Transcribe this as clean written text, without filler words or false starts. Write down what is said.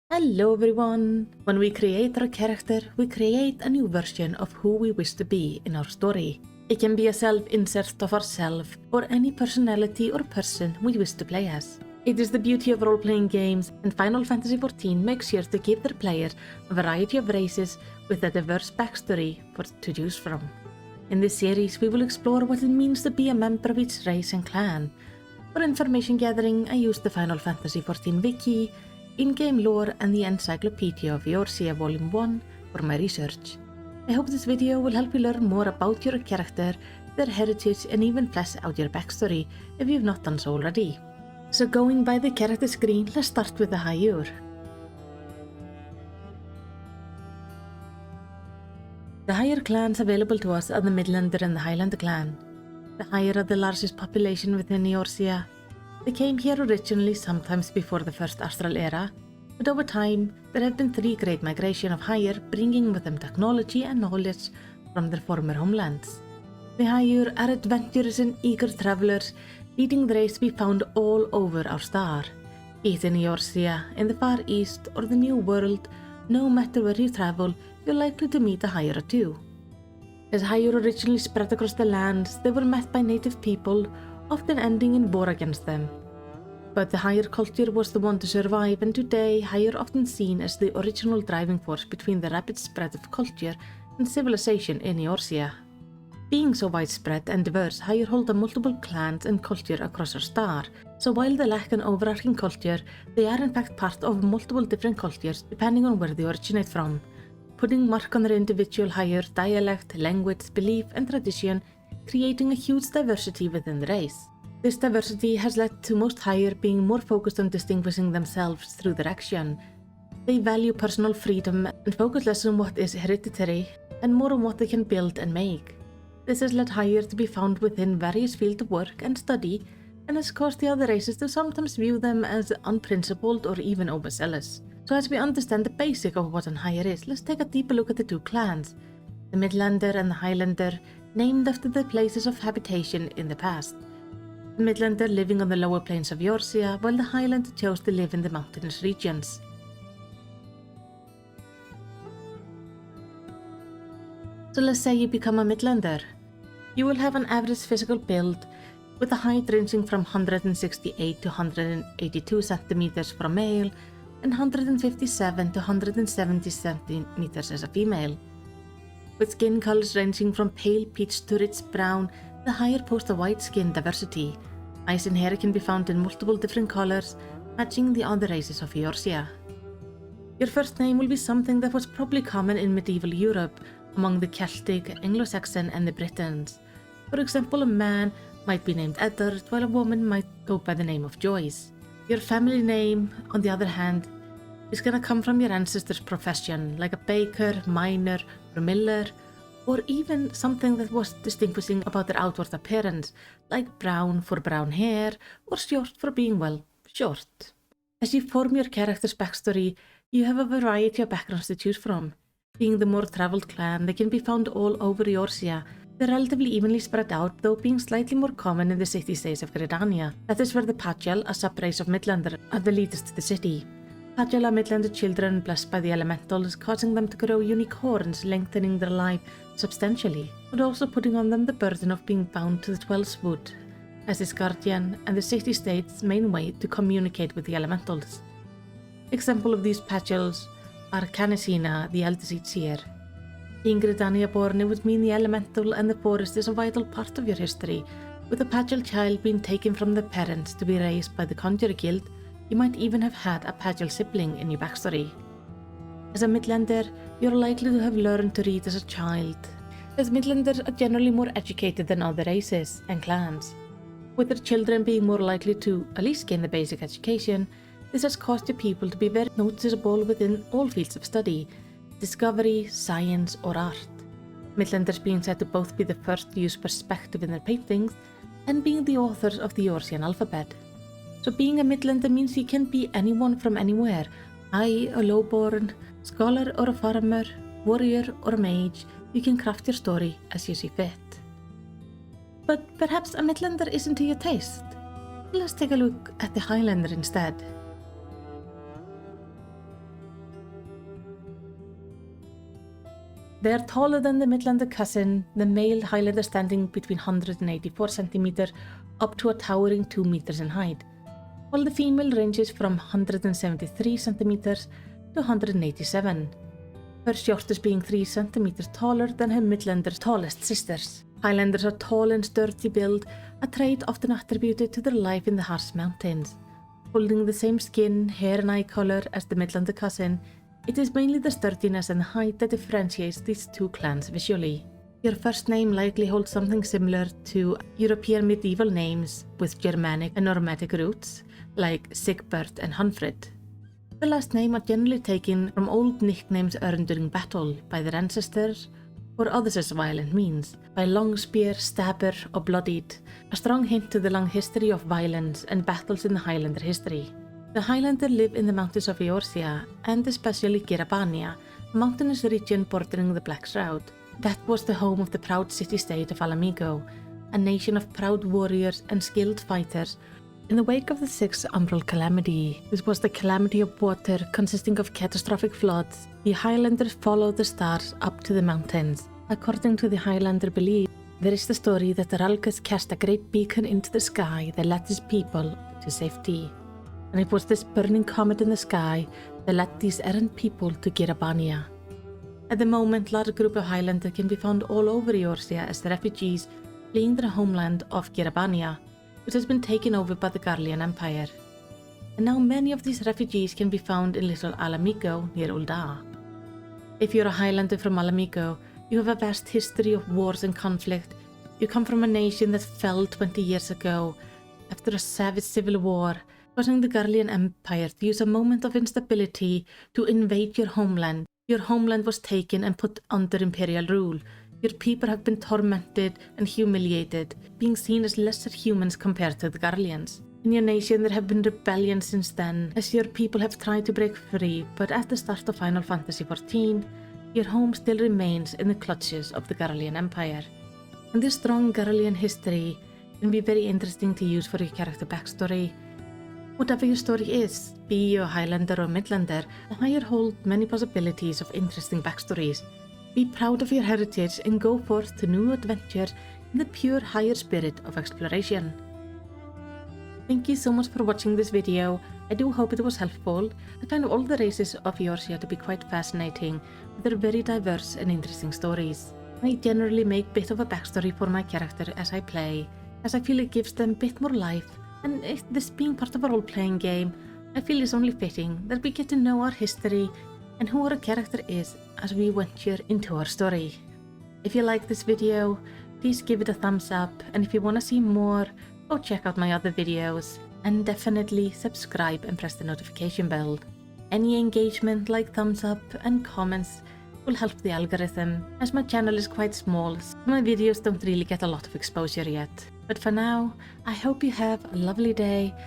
Hello everyone! When we create our character, we create a new version of who we wish to be in our story. It can be a self-insert of ourselves or any personality or person we wish to play as. It is the beauty of role-playing games, and Final Fantasy XIV makes sure to give their players a variety of races with a diverse backstory to choose from. In this series, we will explore what it means to be a member of each race and clan. For information gathering, I used the Final Fantasy XIV wiki, in-game lore, and the Encyclopedia of Eorzea Volume 1 for my research. I hope this video will help you learn more about your character, their heritage, and even flesh out your backstory if you've not done so already. So going by the character screen, let's start with the Hyur. The Hyur clans available to us are the Midlander and the Highlander clan. The Hyur are the largest population within Eorzea. They came here originally sometimes before the first Astral era, but over time there have been 3 great migrations of Hyur, bringing with them technology and knowledge from their former homelands. The Hyur are adventurous and eager travelers, leading the race to be found all over our star. Be it in Eorzea, in the Far East, or the New World, no matter where you travel, you're likely to meet a Hyur or two. As Hyur originally spread across the lands, they were met by native people, often ending in war against them. But the Hyur culture was the one to survive, and today Hyur are often seen as the original driving force between the rapid spread of culture and civilization in Eorzea. Being so widespread and diverse, Hyur hold multiple clans and culture across our star, so while they lack an overarching culture, they are in fact part of multiple different cultures depending on where they originate from, putting mark on their individual Hyur dialect, language, belief, and tradition, creating a huge diversity within the race. This diversity has led to most Hyur being more focused on distinguishing themselves through their action. They value personal freedom and focus less on what is hereditary and more on what they can build and make. This has led Hyur to be found within various fields of work and study, and has caused the other races to sometimes view them as unprincipled or even overzealous. So as we understand the basic of what an Hyur is, let's take a deeper look at the 2 clans, the Midlander and the Highlander, named after the places of habitation in the past. The Midlander living on the lower plains of Eorzea, while the Highlander chose to live in the mountainous regions. So let's say you become a Midlander. You will have an average physical build, with a height ranging from 168 to 182 centimeters for a male, and 157 to 170 centimeters as a female. With skin colors ranging from pale peach to rich brown, the Hyur post a wide skin diversity. Eyes and hair can be found in multiple different colors, matching the other races of Eorzea. Your first name will be something that was probably common in medieval Europe among the Celtic, Anglo-Saxon, and the Britons. For example, a man might be named Eddard, while a woman might go by the name of Joyce. Your family name, on the other hand, is going to come from your ancestor's profession, like a baker, miner, or miller, or even something that was distinguishing about their outward appearance, like brown for brown hair, or short for being, well, short. As you form your character's backstory, you have a variety of backgrounds to choose from. Being the more travelled clan, they can be found all over Eorzea. They're relatively evenly spread out, though being slightly more common in the city-states of Gridania. That is where the Pajal, a sub-race of Midlander, are the leaders to the city. Pajal are Midlander children blessed by the elementals, causing them to grow unique horns, lengthening their life substantially, but also putting on them the burden of being bound to the 12's wood, as its guardian and the city-state's main way to communicate with the elementals. Example of these Pajals are Canisina, the eldest each year. Being Gridania born, it would mean the elemental and the forest is a vital part of your history. With a Pajal child being taken from their parents to be raised by the Conjurer Guild, you might even have had a Pajal sibling in your backstory. As a Midlander, you're likely to have learned to read as a child, as Midlanders are generally more educated than other races and clans. With their children being more likely to at least gain the basic education, this has caused your people to be very noticeable within all fields of study, discovery, science, or art. Midlanders being said to both be the first to use perspective in their paintings and being the authors of the Eorzean alphabet. So being a Midlander means you can be anyone from anywhere, high or lowborn, scholar or a farmer, warrior or a mage. You can craft your story as you see fit. But perhaps a Midlander isn't to your taste. Let's take a look at the Highlander instead. They are taller than the Midlander cousin, the male Highlander standing between 184 centimeters up to a towering 2 meters in height, while the female ranges from 173 centimeters to 187, her shortest being 3 centimeters taller than her Midlander's tallest sisters. Highlanders are tall and sturdy build, a trait often attributed to their life in the harsh mountains. Holding the same skin, hair and eye color as the Midlander cousin, it is mainly the sturdiness and height that differentiates these two clans visually. Your first name likely holds something similar to European medieval names with Germanic and Normandic roots, like Sigbert and Hunfrid. The last name are generally taken from old nicknames earned during battle by their ancestors or others as violent means, by Longspear, Stabber or Bloodied, a strong hint to the long history of violence and battles in the Highlander history. The Highlander live in the mountains of Eorzea and especially Girabania, a mountainous region bordering the Black Shroud. That was the home of the proud city-state of Alamigo, a nation of proud warriors and skilled fighters. In the wake of the Sixth Umbral Calamity, which was the calamity of water consisting of catastrophic floods, the Highlanders followed the stars up to the mountains. According to the Highlander belief, there is the story that Ralgus cast a great beacon into the sky that led his people to safety. And it was this burning comet in the sky that led these errant people to Girabania. At the moment, large group of Highlander can be found all over Eorzea as the refugees fleeing their homeland of Girabania, which has been taken over by the Garlean Empire. And now many of these refugees can be found in Little Alamigo near Ul'dah. If you're a Highlander from Alamigo, you have a vast history of wars and conflict. You come from a nation that fell 20 years ago after a savage civil war, causing the Garlean Empire to use a moment of instability to invade your homeland. Your homeland was taken and put under imperial rule. Your people have been tormented and humiliated, being seen as lesser humans compared to the Garleans. In your nation there have been rebellions since then, as your people have tried to break free, but at the start of Final Fantasy XIV, your home still remains in the clutches of the Garlean Empire. And this strong Garlean history can be very interesting to use for your character backstory. Whatever your story is, be you a Highlander or Midlander, the Hyur hold many possibilities of interesting backstories. Be proud of your heritage and go forth to new adventures in the pure Hyur spirit of exploration. Thank you so much for watching this video. I do hope it was helpful. I find all the races of Eorzea to be quite fascinating, with their very diverse and interesting stories. I generally make a bit of a backstory for my character as I play, as I feel it gives them a bit more life, and this being part of a role-playing game, I feel it's only fitting that we get to know our history and who our character is as we venture into our story. If you like this video, please give it a thumbs up, and if you want to see more, go check out my other videos, and definitely subscribe and press the notification bell. Any engagement like thumbs up and comments will help the algorithm, as my channel is quite small, so my videos don't really get a lot of exposure yet. But for now, I hope you have a lovely day